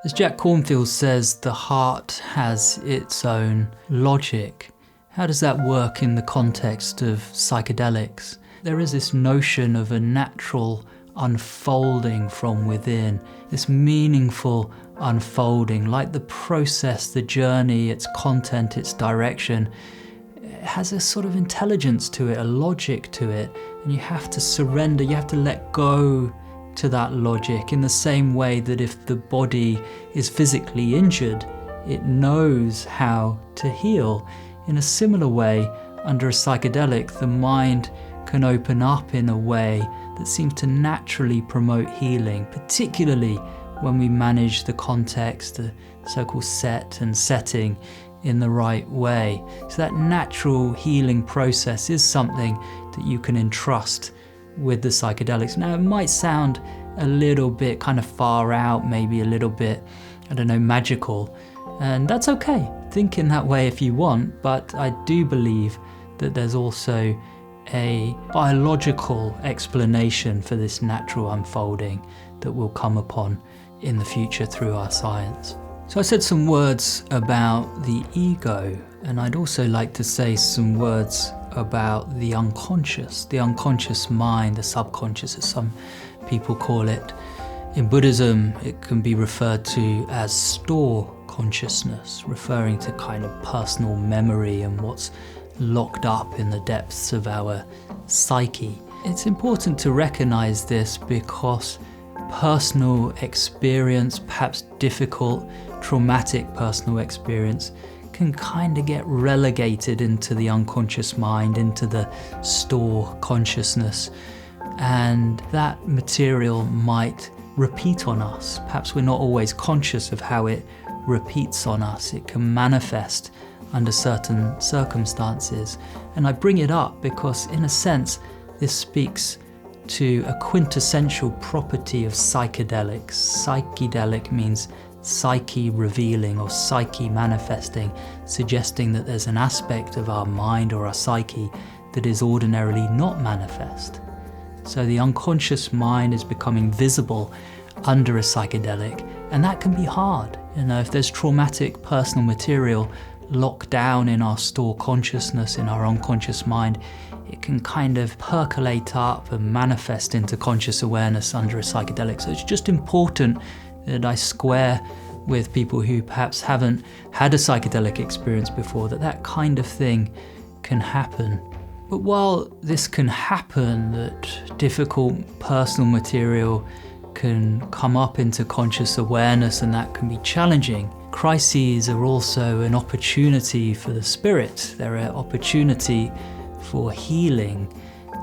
As Jack Cornfield says, the heart has its own logic. How does that work in the context of psychedelics? There is this notion of a natural unfolding from within, this meaningful unfolding, like the process, the journey, its content, its direction. It has a sort of intelligence to it, a logic to it, and you have to surrender, you have to let go to that logic in the same way that if the body is physically injured, it knows how to heal. In a similar way, under a psychedelic, the mind can open up in a way that seems to naturally promote healing, particularly when we manage the context, the so-called set and setting in the right way. So that natural healing process is something that you can entrust with the psychedelics. Now, it might sound a little bit kind of far out, maybe a little bit, magical, and that's okay. Think in that way if you want, but I do believe that there's also a biological explanation for this natural unfolding that we'll come upon in the future through our science. So I said some words about the ego, and I'd also like to say some words about the unconscious mind, the subconscious as some people call it. In Buddhism, it can be referred to as store consciousness, referring to kind of personal memory and what's locked up in the depths of our psyche. It's important to recognize this because personal experience, perhaps difficult, traumatic personal experience, can kind of get relegated into the unconscious mind, into the store consciousness, and that material might repeat on us. Perhaps we're not always conscious of how it repeats on us. It can manifest under certain circumstances. And I bring it up because, in a sense, this speaks to a quintessential property of psychedelics. Psychedelic means psyche revealing or psyche manifesting, suggesting that there's an aspect of our mind or our psyche that is ordinarily not manifest. So the unconscious mind is becoming visible under a psychedelic, and that can be hard. If there's traumatic personal material locked down in our store consciousness, in our unconscious mind, it can kind of percolate up and manifest into conscious awareness under a psychedelic. So it's just important that I square with people who perhaps haven't had a psychedelic experience before, that kind of thing can happen. But while this can happen, that difficult personal material can come up into conscious awareness and that can be challenging, crises are also an opportunity for the spirit. They're an opportunity for healing.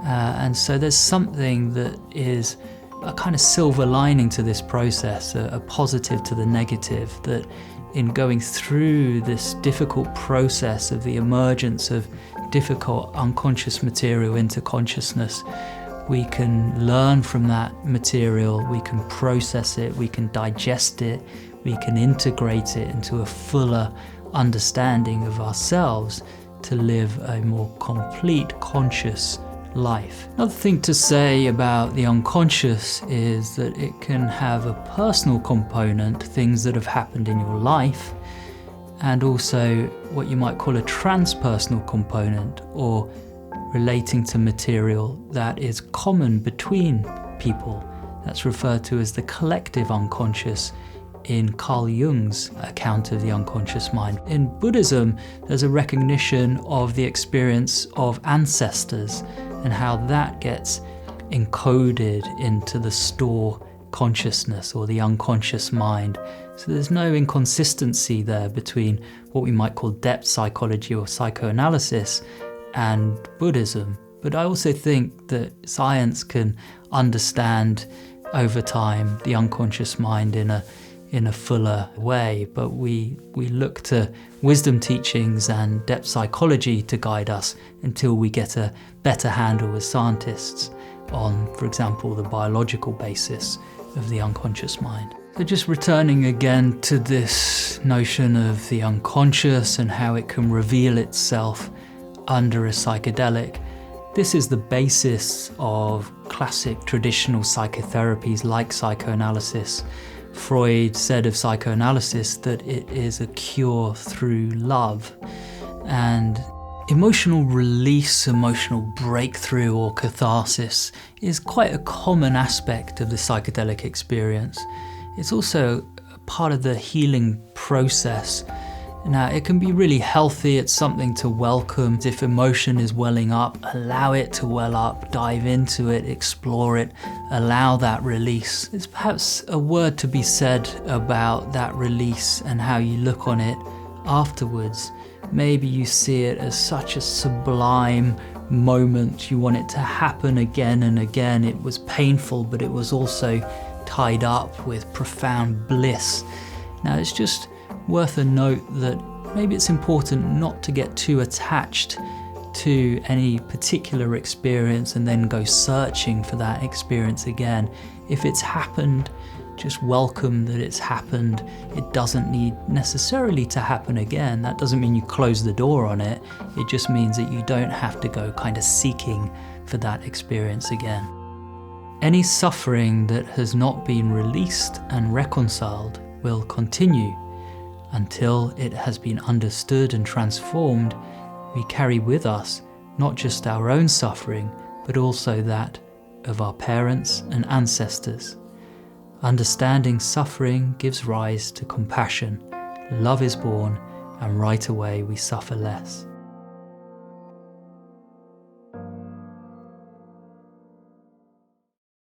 And so there's something that is a kind of silver lining to this process, a positive to the negative, that in going through this difficult process of the emergence of difficult unconscious material into consciousness, we can learn from that material, we can process it, we can digest it, we can integrate it into a fuller understanding of ourselves to live a more complete conscious life. Another thing to say about the unconscious is that it can have a personal component, things that have happened in your life, and also what you might call a transpersonal component, or relating to material that is common between people. That's referred to as the collective unconscious in Carl Jung's account of the unconscious mind. In Buddhism, there's a recognition of the experience of ancestors and how that gets encoded into the store consciousness or the unconscious mind. So there's no inconsistency there between what we might call depth psychology or psychoanalysis and Buddhism. But I also think that science can understand over time the unconscious mind in a fuller way, but we look to wisdom teachings and depth psychology to guide us until we get a better handle as scientists on, for example, the biological basis of the unconscious mind. So just returning again to this notion of the unconscious and how it can reveal itself under a psychedelic, this is the basis of classic traditional psychotherapies like psychoanalysis. Freud said of psychoanalysis that it is a cure through love. And emotional release, emotional breakthrough or catharsis is quite a common aspect of the psychedelic experience. It's also part of the healing process. Now, it can be really healthy, it's something to welcome. If emotion is welling up, allow it to well up, dive into it, explore it, allow that release. There's perhaps a word to be said about that release and how you look on it afterwards. Maybe you see it as such a sublime moment, you want it to happen again and again. It was painful, but it was also tied up with profound bliss. Now, it's just worth a note that maybe it's important not to get too attached to any particular experience and then go searching for that experience again. If it's happened, just welcome that it's happened. It doesn't need necessarily to happen again. That doesn't mean you close the door on it. It just means that you don't have to go kind of seeking for that experience again. Any suffering that has not been released and reconciled will continue. Until it has been understood and transformed, we carry with us not just our own suffering, but also that of our parents and ancestors. Understanding suffering gives rise to compassion. Love is born, and right away we suffer less.